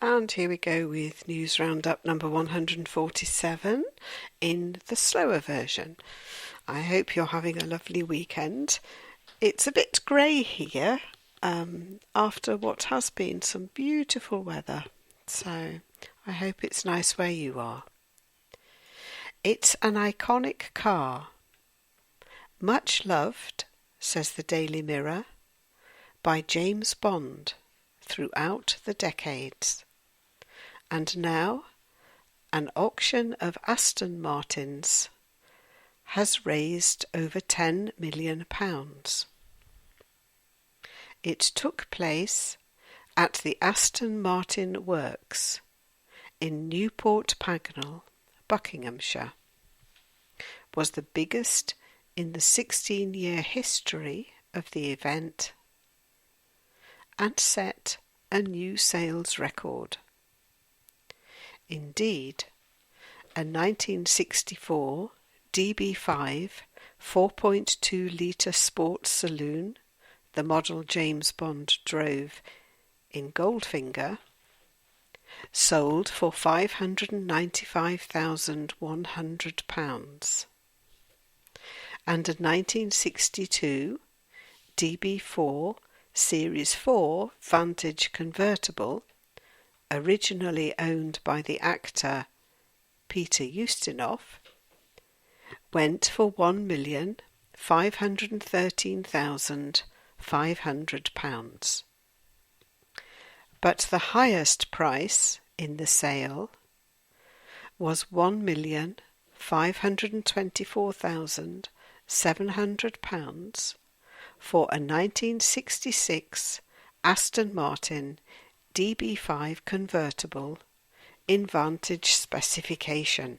And here we go with News Roundup number 147 in the slower version. I hope you're having a lovely weekend. It's a bit grey here after what has been some beautiful weather, so I hope it's nice where you are. It's an iconic car. Much loved, says the Daily Mirror, by James Bond throughout the decades. And now, an auction of Aston Martins has raised over £10 million. It took place at the Aston Martin Works in Newport Pagnell, Buckinghamshire, was the biggest in the 16-year history of the event and set a new sales record. Indeed, a 1964 DB5 4.2-litre sports saloon, the model James Bond drove in Goldfinger, sold for £595,100, and a 1962 DB4 Series 4 Vantage convertible, originally owned by the actor Peter Ustinov, went for £1,513,500. But the highest price in the sale was £1,524,700 for a 1966 Aston Martin DB5 convertible in Vantage specification.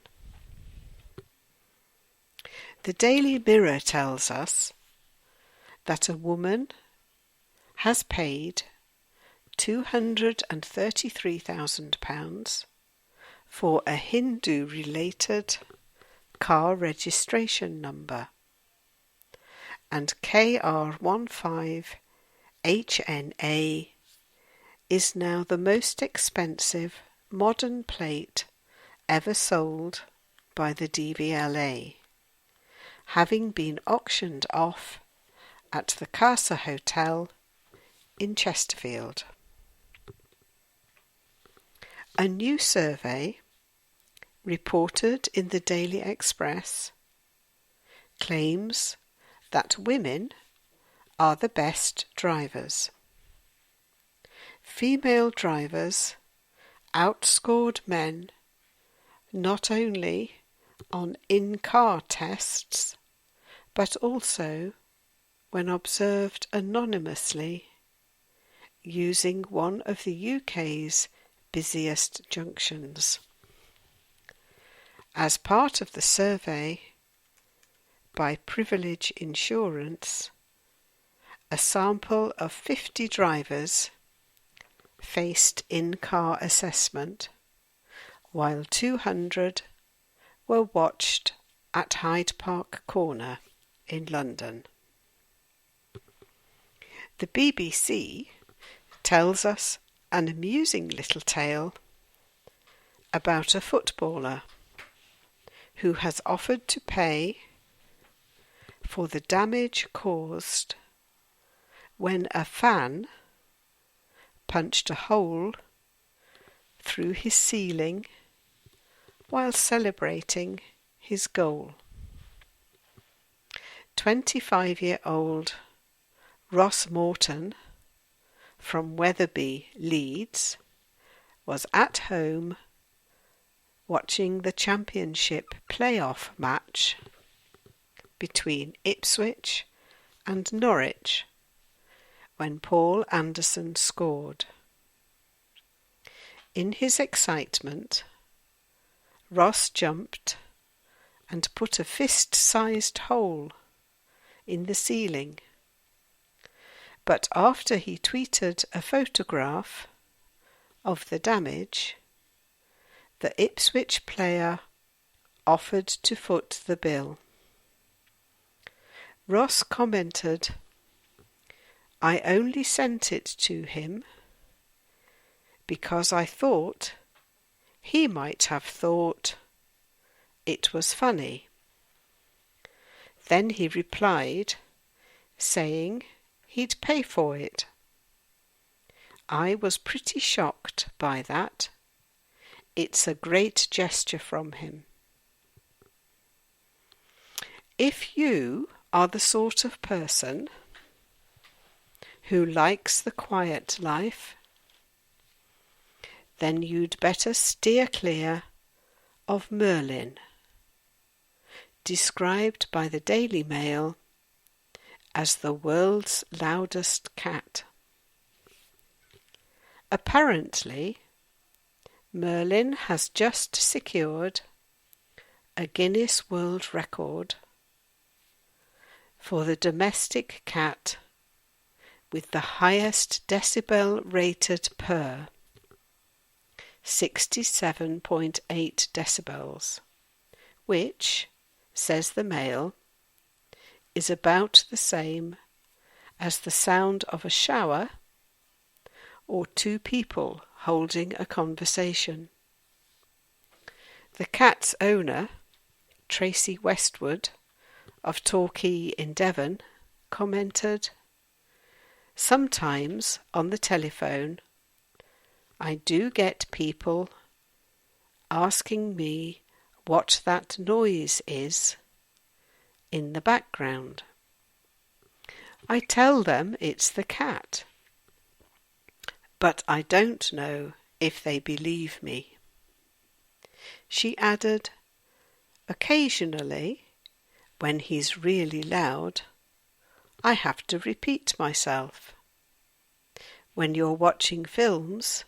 The Daily Mirror tells us that a woman has paid £233,000 for a Hindu-related car registration number, and KR15HNA is now the most expensive modern plate ever sold by the DVLA, having been auctioned off at the Casa Hotel in Chesterfield. A new survey, reported in the Daily Express, claims that women are the best drivers. Female drivers outscored men not only on in-car tests, but also when observed anonymously using one of the UK's busiest junctions. As part of the survey by Privilege Insurance, a sample of 50 drivers faced in-car assessment, while 200 were watched at Hyde Park Corner in London. The BBC tells us an amusing little tale about a footballer who has offered to pay for the damage caused when a fan punched a hole through his ceiling while celebrating his goal. 25-year-old Ross Morton from Wetherby, Leeds, was at home watching the Championship playoff match between Ipswich and Norwich when Paul Anderson scored. In his excitement, Ross jumped and put a fist-sized hole in the ceiling. But after he tweeted a photograph of the damage, the Ipswich player offered to foot the bill. Ross commented, "I only sent it to him because I thought he might have thought it was funny. Then he replied, saying he'd pay for it. I was pretty shocked by that. It's a great gesture from him. If you are the sort of person who likes the quiet life, then you'd better steer clear of Merlin, described by the Daily Mail as the world's loudest cat. Apparently, Merlin has just secured a Guinness World Record for the domestic cat with the highest decibel rated purr, 67.8 decibels, which, says the Mail, is about the same as the sound of a shower or two people holding a conversation. The cat's owner, Tracy Westwood of Torquay in Devon, commented, "Sometimes on the telephone I do get people asking me what that noise is in the background. I tell them it's the cat, but I don't know if they believe me." She added, "Occasionally, when he's really loud, I have to repeat myself. When you're watching films,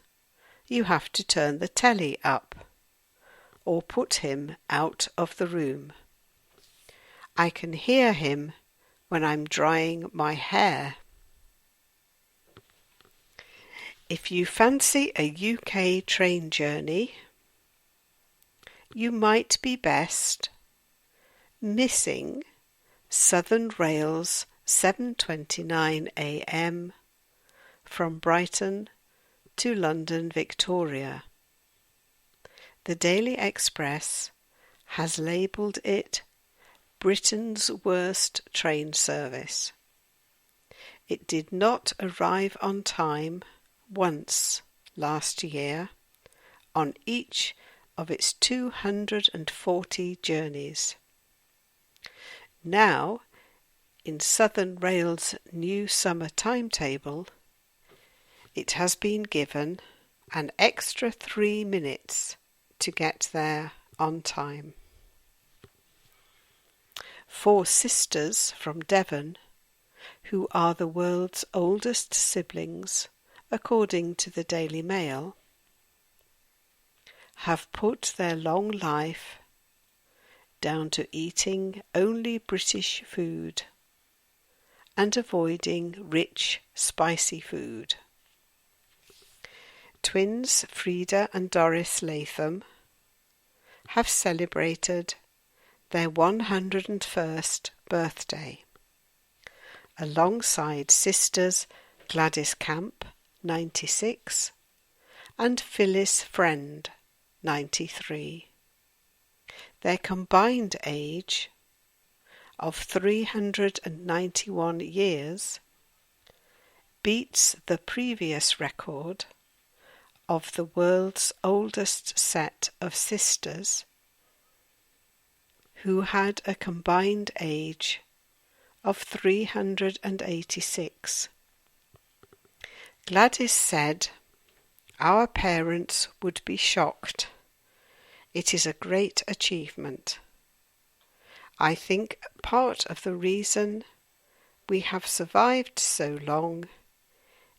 you have to turn the telly up or put him out of the room. I can hear him when I'm drying my hair." If you fancy a UK train journey, you might be best missing Southern Rail's 7:29 a.m. from Brighton to London Victoria. The Daily Express has labelled it Britain's worst train service. It did not arrive on time once last year on each of its 240 journeys. Now, in Southern Rail's new summer timetable, it has been given an extra 3 minutes to get there on time. 4 sisters from Devon, who are the world's oldest siblings, according to the Daily Mail, have put their long life down to eating only British food and avoiding rich, spicy food. Twins Frida and Doris Latham have celebrated their 101st birthday, alongside sisters Gladys Camp, 96, and Phyllis Friend, 93. Their combined age of 391 years beats the previous record of the world's oldest set of sisters, who had a combined age of 386. Gladys said, "Our parents would be shocked. It is a great achievement. I think part of the reason we have survived so long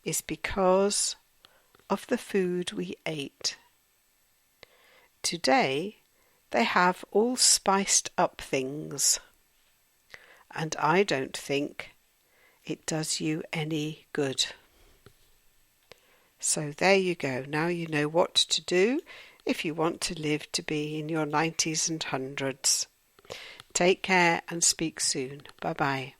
is because of the food we ate. Today they have all spiced up things, and I don't think it does you any good." So there you go. Now you know what to do if you want to live to be in your 90s and 100s. Take care and speak soon. Bye-bye.